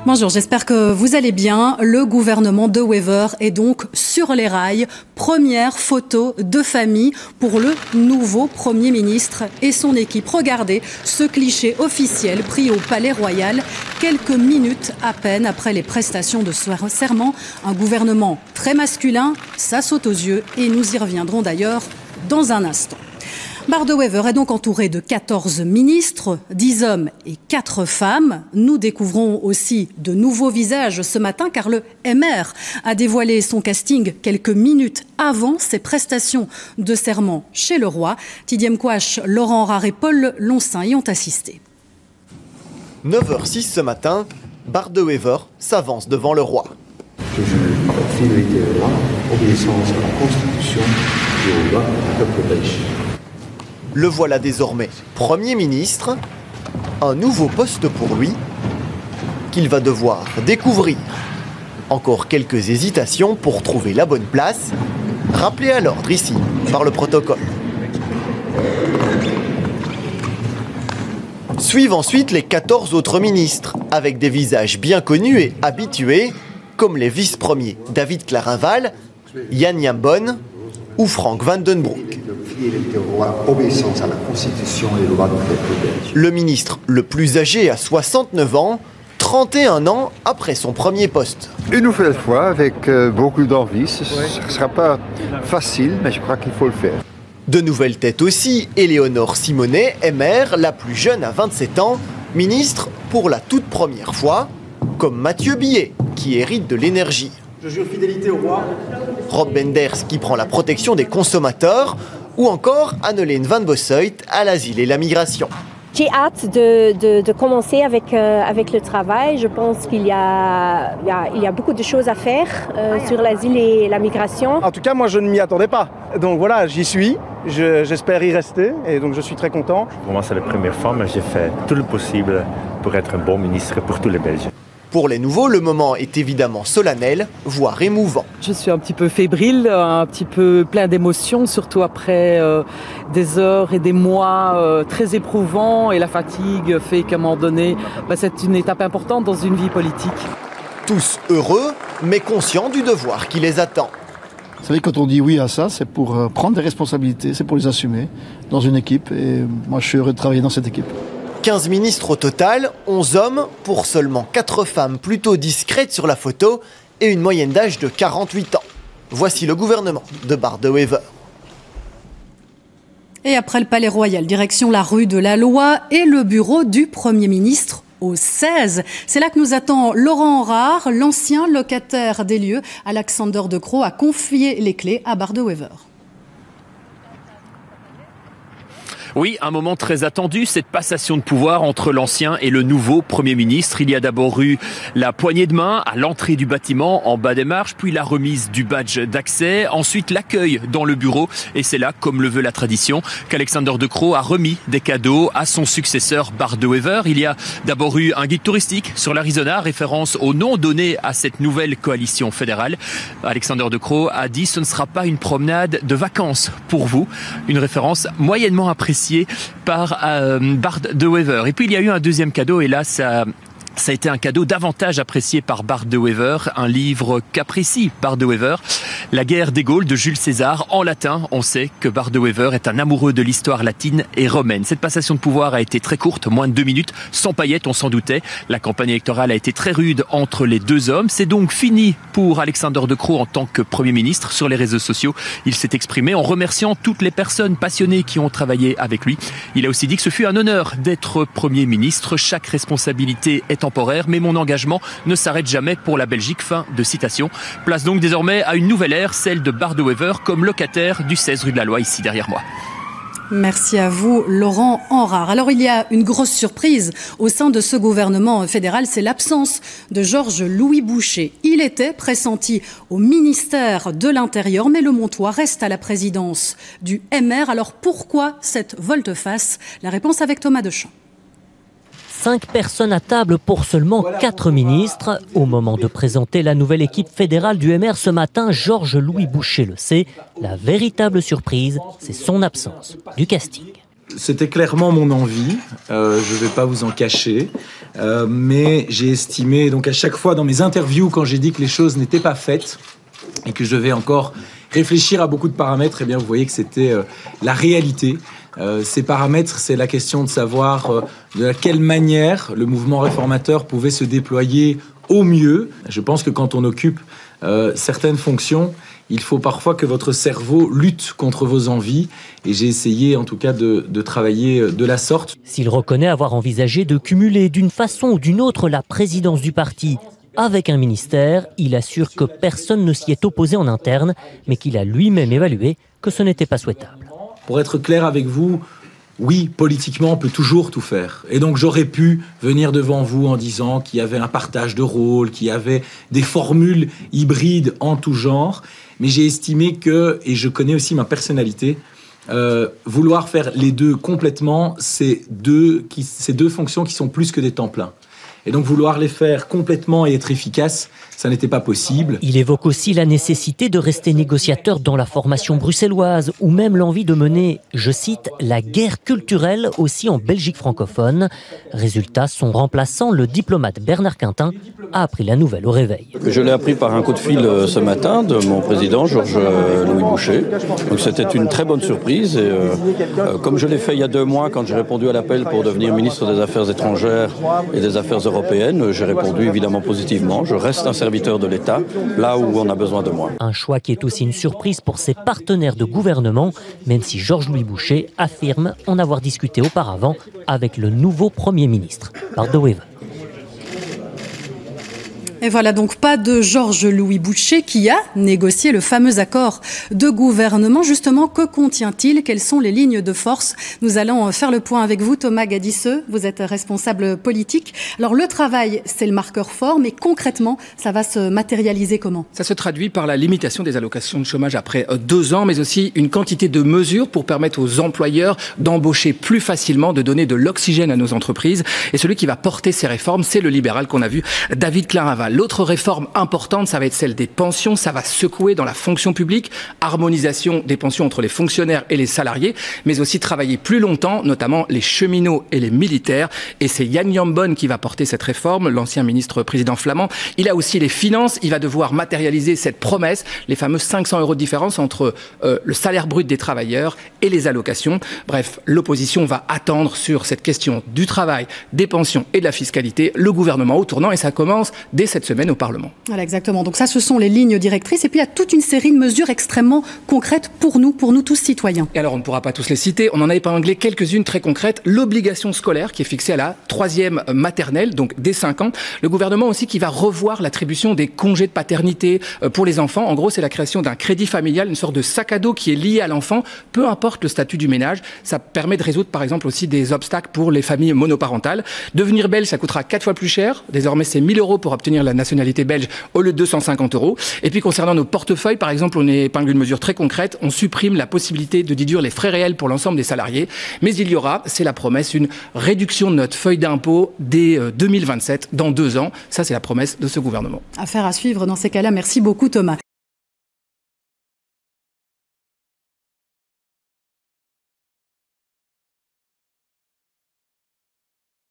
Bonjour, j'espère que vous allez bien. Le gouvernement de Wever est donc sur les rails. Première photo de famille pour le nouveau Premier ministre et son équipe. Regardez ce cliché officiel pris au Palais Royal quelques minutes à peine après les prestations de serment. Un gouvernement très masculin, ça saute aux yeux et nous y reviendrons d'ailleurs dans un instant. Bart De Wever est donc entouré de 14 ministres, 10 hommes et 4 femmes. Nous découvrons aussi de nouveaux visages ce matin car le MR a dévoilé son casting quelques minutes avant ses prestations de serment chez le roi. Tidiem Kouach, Laurent Rare et Paul Lonsin y ont assisté. 9h06 ce matin, Bart De Wever s'avance devant le roi. Je jure fidélité au roi, obéissance à la Constitution et au loi du peuple belge. Le voilà désormais Premier ministre, un nouveau poste pour lui qu'il va devoir découvrir. Encore quelques hésitations pour trouver la bonne place, rappelées à l'ordre ici par le protocole. Suivent ensuite les 14 autres ministres, avec des visages bien connus et habitués, comme les vice-premiers David Clarinval, Yann Yambonne ou Frank Van Den Broek. Obéissance à la Constitution et loi du peuple belge. Le ministre le plus âgé a 69 ans, 31 ans après son premier poste. Une nouvelle fois, avec beaucoup d'envie. Ce ne sera pas facile, mais je crois qu'il faut le faire. De nouvelles têtes aussi, Éléonore Simonet, MR, la plus jeune à 27 ans, ministre pour la toute première fois, comme Mathieu Billet, qui hérite de l'énergie. Je jure fidélité au roi. Rob Benders, qui prend la protection des consommateurs, ou encore Anneleen Van Bossoit à l'asile et la migration. J'ai hâte de commencer avec le travail. Je pense qu'il y a beaucoup de choses à faire sur l'asile et la migration. En tout cas, moi, je ne m'y attendais pas. Donc voilà, j'y suis. J'espère y rester et donc je suis très content. Pour moi, c'est la première fois, mais j'ai fait tout le possible pour être un bon ministre pour tous les Belges. Pour les nouveaux, le moment est évidemment solennel, voire émouvant. Je suis un petit peu fébrile, un petit peu plein d'émotions, surtout après des heures et des mois très éprouvants. Et la fatigue fait qu'à un moment donné, c'est une étape importante dans une vie politique. Tous heureux, mais conscients du devoir qui les attend. Vous savez, quand on dit oui à ça, c'est pour prendre des responsabilités, c'est pour les assumer dans une équipe. Et moi, je suis heureux de travailler dans cette équipe. 15 ministres au total, 11 hommes pour seulement 4 femmes plutôt discrètes sur la photo et une moyenne d'âge de 48 ans. Voici le gouvernement de Bart De Wever. Et après le Palais Royal, direction la rue de la Loi et le bureau du Premier ministre au 16. C'est là que nous attend Laurent Rare, l'ancien locataire des lieux. Alexander De Croo a confié les clés à Bart De Wever. Oui, un moment très attendu, cette passation de pouvoir entre l'ancien et le nouveau Premier ministre. Il y a d'abord eu la poignée de main à l'entrée du bâtiment, en bas des marches, puis la remise du badge d'accès, ensuite l'accueil dans le bureau. Et c'est là, comme le veut la tradition, qu'Alexander De Croo a remis des cadeaux à son successeur Bart De Wever. Il y a d'abord eu un guide touristique sur l'Arizona, référence au nom donné à cette nouvelle coalition fédérale. Alexander De Croo a dit « ce ne sera pas une promenade de vacances pour vous ». Une référence moyennement appréciée par Bart De Wever. Et puis il y a eu un deuxième cadeau et là ça a été un cadeau davantage apprécié par Bart De Wever, un livre qu'apprécie Bart De Wever, La guerre des Gaules de Jules César en latin. On sait que Bart De Wever est un amoureux de l'histoire latine et romaine. Cette passation de pouvoir a été très courte, moins de 2 minutes, sans paillettes, on s'en doutait. La campagne électorale a été très rude entre les deux hommes. C'est donc fini pour Alexander De Croo en tant que Premier ministre. Sur les réseaux sociaux, il s'est exprimé en remerciant toutes les personnes passionnées qui ont travaillé avec lui. Il a aussi dit que ce fut un honneur d'être Premier ministre. Chaque responsabilité est temporaire, mais mon engagement ne s'arrête jamais pour la Belgique. Fin de citation. Place donc désormais à une nouvelle ère, celle de Bart De Wever comme locataire du 16 rue de la Loi, ici derrière moi. Merci à vous, Laurent Rare. Alors, il y a une grosse surprise au sein de ce gouvernement fédéral, c'est l'absence de Georges-Louis Boucher. Il était pressenti au ministère de l'Intérieur, mais le Montois reste à la présidence du MR. Alors, pourquoi cette volte-face? La réponse avec Thomas Deschamps. 5 personnes à table pour seulement 4 ministres. Au moment de présenter la nouvelle équipe fédérale du MR ce matin, Georges-Louis Boucher le sait. La véritable surprise, c'est son absence du casting. C'était clairement mon envie, je ne vais pas vous en cacher, mais j'ai estimé, donc à chaque fois dans mes interviews, quand j'ai dit que les choses n'étaient pas faites et que je devais encore réfléchir à beaucoup de paramètres, eh bien vous voyez que c'était la réalité. Ces paramètres, c'est la question de savoir de quelle manière le mouvement réformateur pouvait se déployer au mieux. Je pense que quand on occupe certaines fonctions, il faut parfois que votre cerveau lutte contre vos envies. Et j'ai essayé en tout cas de travailler de la sorte. S'il reconnaît avoir envisagé de cumuler d'une façon ou d'une autre la présidence du parti avec un ministère, il assure que personne ne s'y est opposé en interne, mais qu'il a lui-même évalué que ce n'était pas souhaitable. Pour être clair avec vous, oui, politiquement, on peut toujours tout faire. Et donc, j'aurais pu venir devant vous en disant qu'il y avait un partage de rôles, qu'il y avait des formules hybrides en tout genre. Mais j'ai estimé que, et je connais aussi ma personnalité, vouloir faire les deux complètement, c'est deux fonctions qui sont plus que des temps pleins. Et donc vouloir les faire complètement et être efficace, ça n'était pas possible. Il évoque aussi la nécessité de rester négociateur dans la formation bruxelloise ou même l'envie de mener, je cite, la guerre culturelle aussi en Belgique francophone. Résultat, son remplaçant, le diplomate Bernard Quintin, a appris la nouvelle au réveil. Je l'ai appris par un coup de fil ce matin de mon président, Georges-Louis Boucher. Donc c'était une très bonne surprise. Et, comme je l'ai fait il y a 2 mois quand j'ai répondu à l'appel pour devenir ministre des Affaires étrangères et des Affaires européennes, j'ai répondu évidemment positivement. Je reste un serviteur de l'État, là où on a besoin de moi. Un choix qui est aussi une surprise pour ses partenaires de gouvernement, même si Georges-Louis Boucher affirme en avoir discuté auparavant avec le nouveau Premier ministre, par De Wever. Et voilà donc pas de Georges-Louis Boucher qui a négocié le fameux accord de gouvernement. Justement, que contient-il? Quelles sont les lignes de force? Nous allons faire le point avec vous, Thomas Gadisseux. Vous êtes responsable politique. Alors le travail, c'est le marqueur fort, mais concrètement, ça va se matérialiser comment? Ça se traduit par la limitation des allocations de chômage après 2 ans, mais aussi une quantité de mesures pour permettre aux employeurs d'embaucher plus facilement, de donner de l'oxygène à nos entreprises. Et celui qui va porter ces réformes, c'est le libéral qu'on a vu, David Clarinval. L'autre réforme importante, ça va être celle des pensions. Ça va secouer dans la fonction publique, harmonisation des pensions entre les fonctionnaires et les salariés, mais aussi travailler plus longtemps, notamment les cheminots et les militaires. Et c'est Yann Jambon qui va porter cette réforme, l'ancien ministre président flamand. Il a aussi les finances. Il va devoir matérialiser cette promesse, les fameux 500 € de différence entre le salaire brut des travailleurs et les allocations. Bref, l'opposition va attendre sur cette question du travail, des pensions et de la fiscalité, le gouvernement au tournant, et ça commence dès cette semaine au Parlement. Voilà, exactement. Donc ça, ce sont les lignes directrices. Et puis, il y a toute une série de mesures extrêmement concrètes pour nous tous citoyens. Et alors, on ne pourra pas tous les citer. On en a épinglé quelques-unes très concrètes. L'obligation scolaire qui est fixée à la 3e maternelle, donc dès 5 ans. Le gouvernement aussi qui va revoir l'attribution des congés de paternité pour les enfants. En gros, c'est la création d'un crédit familial, une sorte de sac à dos qui est lié à l'enfant, peu importe le statut du ménage. Ça permet de résoudre, par exemple, aussi des obstacles pour les familles monoparentales. Devenir belge, ça coûtera 4 fois plus cher. Désormais, c'est 1 000 € pour obtenir la nationalité belge au lieu de 250 €. Et puis concernant nos portefeuilles, par exemple, on épingle une mesure très concrète. On supprime la possibilité de déduire les frais réels pour l'ensemble des salariés. Mais il y aura, c'est la promesse, une réduction de notre feuille d'impôt dès 2027, dans 2 ans. Ça, c'est la promesse de ce gouvernement. Affaire à suivre dans ces cas-là. Merci beaucoup, Thomas.